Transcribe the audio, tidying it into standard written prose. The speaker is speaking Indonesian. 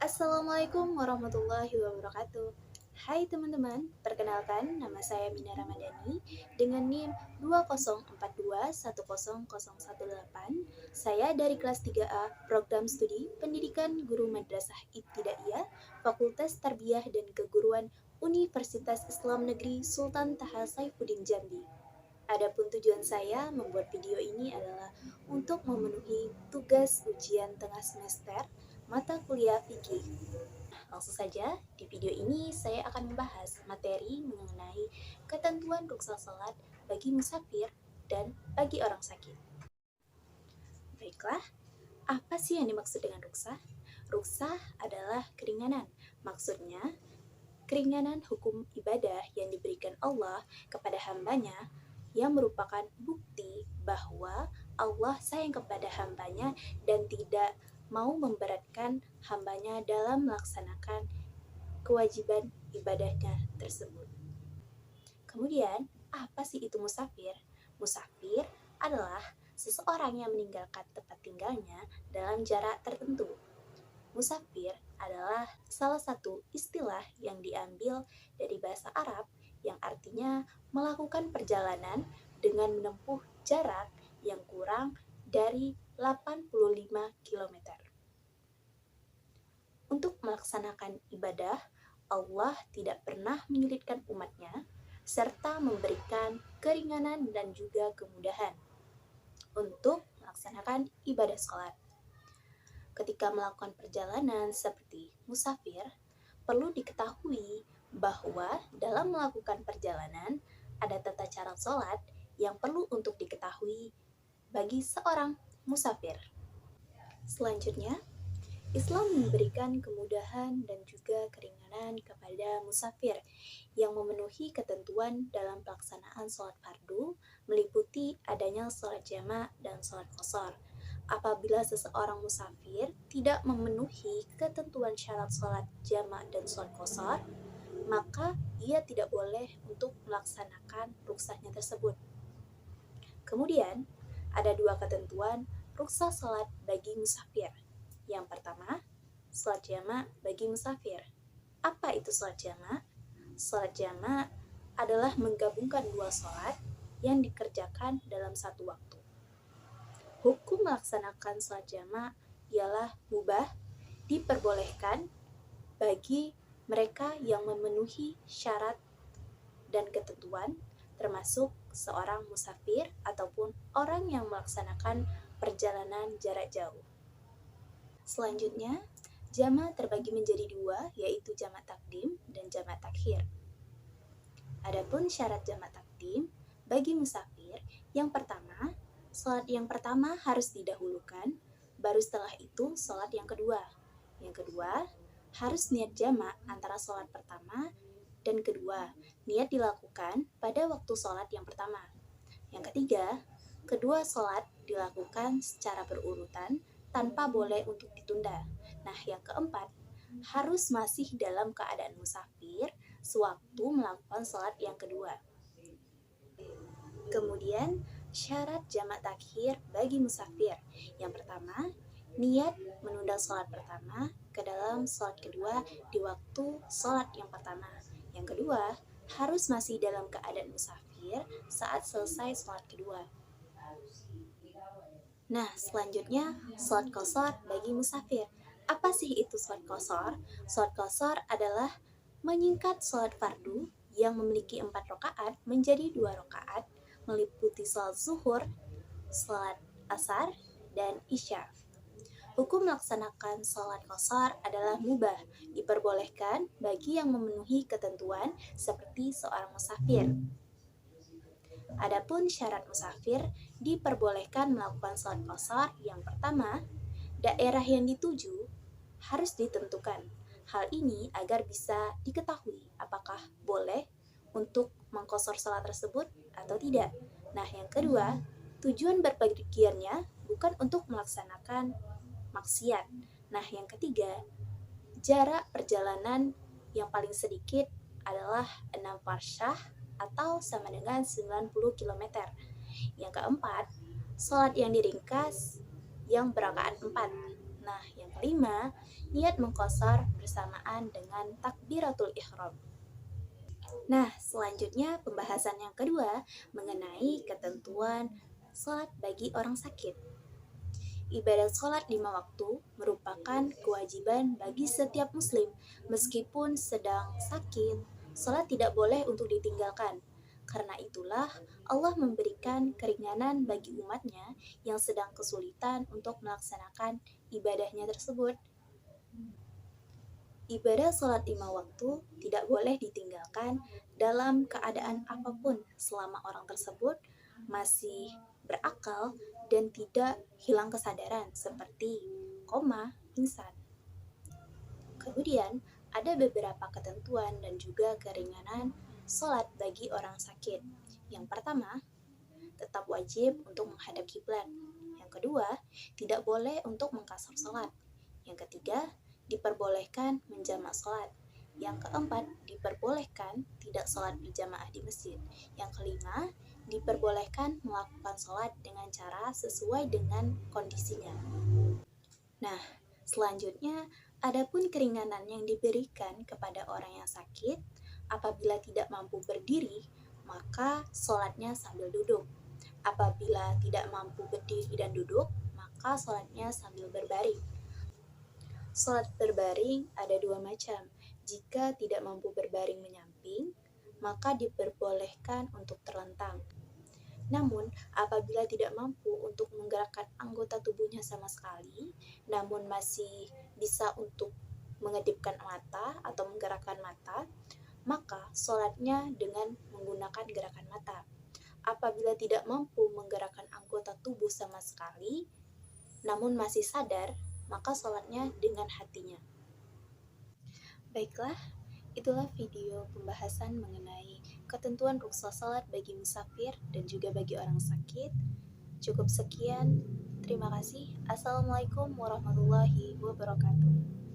Assalamualaikum warahmatullahi wabarakatuh. Hai teman-teman, perkenalkan nama saya Mina Ramadhani dengan NIM 204210018. Saya dari kelas 3A Program Studi Pendidikan Guru Madrasah Ibtidaiyah Fakultas Tarbiyah dan Keguruan Universitas Islam Negeri Sultan Taha Saifuddin Jambi. Adapun tujuan saya membuat video ini adalah untuk memenuhi tugas ujian tengah semester mata kuliah fikih. Langsung saja, di video ini saya akan membahas materi mengenai ketentuan ruksa salat bagi musafir dan bagi orang sakit. Baiklah, apa sih yang dimaksud dengan ruksa? Ruksa adalah keringanan. Maksudnya, keringanan hukum ibadah yang diberikan Allah kepada hambanya yang merupakan bukti bahwa Allah sayang kepada hambanya dan tidak mau memberatkan hambanya dalam melaksanakan kewajiban ibadahnya tersebut. Kemudian, apa sih itu musafir? Musafir adalah seseorang yang meninggalkan tempat tinggalnya dalam jarak tertentu. Musafir adalah salah satu istilah yang diambil dari bahasa Arab yang artinya melakukan perjalanan dengan menempuh jarak yang kurang dari 85 km. Untuk melaksanakan ibadah, Allah tidak pernah menyulitkan umatnya, serta memberikan keringanan dan juga kemudahan untuk melaksanakan ibadah sholat. Ketika melakukan perjalanan seperti musafir, perlu diketahui bahwa dalam melakukan perjalanan ada tata cara sholat yang perlu untuk diketahui bagi seorang musafir. Selanjutnya, Islam memberikan kemudahan dan juga keringanan kepada musafir yang memenuhi ketentuan dalam pelaksanaan sholat fardu, meliputi adanya sholat jamak dan sholat qashar. Apabila seseorang musafir tidak memenuhi ketentuan syarat sholat jamak dan sholat qashar, maka ia tidak boleh untuk melaksanakan ruksahnya tersebut. Kemudian, ada dua ketentuan ruksah sholat bagi musafir. Yang pertama, sholat jamak bagi musafir. Apa itu sholat jamak? Sholat jamak adalah menggabungkan dua sholat yang dikerjakan dalam satu waktu. Hukum melaksanakan sholat jamak ialah mubah, diperbolehkan bagi mereka yang memenuhi syarat dan ketentuan, termasuk seorang musafir ataupun orang yang melaksanakan perjalanan jarak jauh. Selanjutnya, jamak terbagi menjadi dua, yaitu jamak takdim dan jamak takhir. Adapun syarat jamak takdim bagi musafir, yang pertama, sholat yang pertama harus didahulukan, baru setelah itu sholat yang kedua. Yang kedua, harus niat jamak antara sholat pertama dan kedua. Niat dilakukan pada waktu sholat yang pertama. Yang ketiga, kedua sholat dilakukan secara berurutan tanpa boleh untuk ditunda. Nah, yang keempat, harus masih dalam keadaan musafir sewaktu melakukan sholat yang kedua. Kemudian, syarat jamak takhir bagi musafir. Yang pertama, niat menunda sholat pertama ke dalam sholat kedua di waktu sholat yang pertama. Yang kedua, harus masih dalam keadaan musafir saat selesai sholat kedua. Nah, selanjutnya sholat qashar bagi musafir. Apa sih itu sholat qashar? Sholat qashar adalah menyingkat sholat fardu yang memiliki 4 rakaat menjadi 2 rakaat, meliputi sholat zuhur, sholat asar, dan isya. Hukum melaksanakan sholat qashar adalah mubah, diperbolehkan bagi yang memenuhi ketentuan seperti seorang musafir. Adapun syarat musafir diperbolehkan melakukan sholat qashar. Yang pertama, daerah yang dituju harus ditentukan. Hal ini agar bisa diketahui apakah boleh untuk mengqashar sholat tersebut atau tidak. Nah, yang kedua, tujuan berpergiannya bukan untuk melaksanakan maksiat. Nah, yang ketiga, jarak perjalanan yang paling sedikit adalah 6 farsyah atau sama dengan 90 km. Yang keempat, sholat yang diringkas yang berakaat 4. Nah, yang Yang kelima, niat mengqashar bersamaan dengan takbiratul ihram. Nah, selanjutnya pembahasan yang kedua mengenai ketentuan sholat bagi orang sakit. Ibadah sholat 5 waktu merupakan kewajiban bagi setiap muslim. Meskipun sedang sakit, sholat tidak boleh untuk ditinggalkan. Karena itulah Allah memberikan keringanan bagi umatnya yang sedang kesulitan untuk melaksanakan ibadahnya tersebut. Ibadah sholat 5 waktu tidak boleh ditinggalkan dalam keadaan apapun selama orang tersebut masih berakal dan tidak hilang kesadaran seperti koma, pingsan. Kemudian, ada beberapa ketentuan dan juga keringanan sholat bagi orang sakit. Yang pertama, tetap wajib untuk menghadap kiblat. Yang kedua, tidak boleh untuk mengqashar sholat. Yang ketiga, diperbolehkan menjamak sholat. Yang keempat, diperbolehkan tidak sholat berjamaah di masjid. Yang kelima, diperbolehkan melakukan sholat dengan cara sesuai dengan kondisinya. Nah, selanjutnya, adapun keringanan yang diberikan kepada orang yang sakit, apabila tidak mampu berdiri, maka sholatnya sambil duduk. Apabila tidak mampu berdiri dan duduk, maka sholatnya sambil berbaring. Sholat berbaring ada 2 macam. Jika tidak mampu berbaring menyamping, maka diperbolehkan untuk terlentang. Namun, apabila tidak mampu untuk menggerakkan anggota tubuhnya sama sekali, namun masih bisa untuk mengedipkan mata atau menggerakkan mata, maka sholatnya dengan menggunakan gerakan mata. Apabila tidak mampu menggerakkan anggota tubuh sama sekali, namun masih sadar, maka sholatnya dengan hatinya. Baiklah, itulah video pembahasan mengenai ketentuan rukhsah sholat bagi musafir dan juga bagi orang sakit. Cukup sekian, terima kasih. Assalamualaikum warahmatullahi wabarakatuh.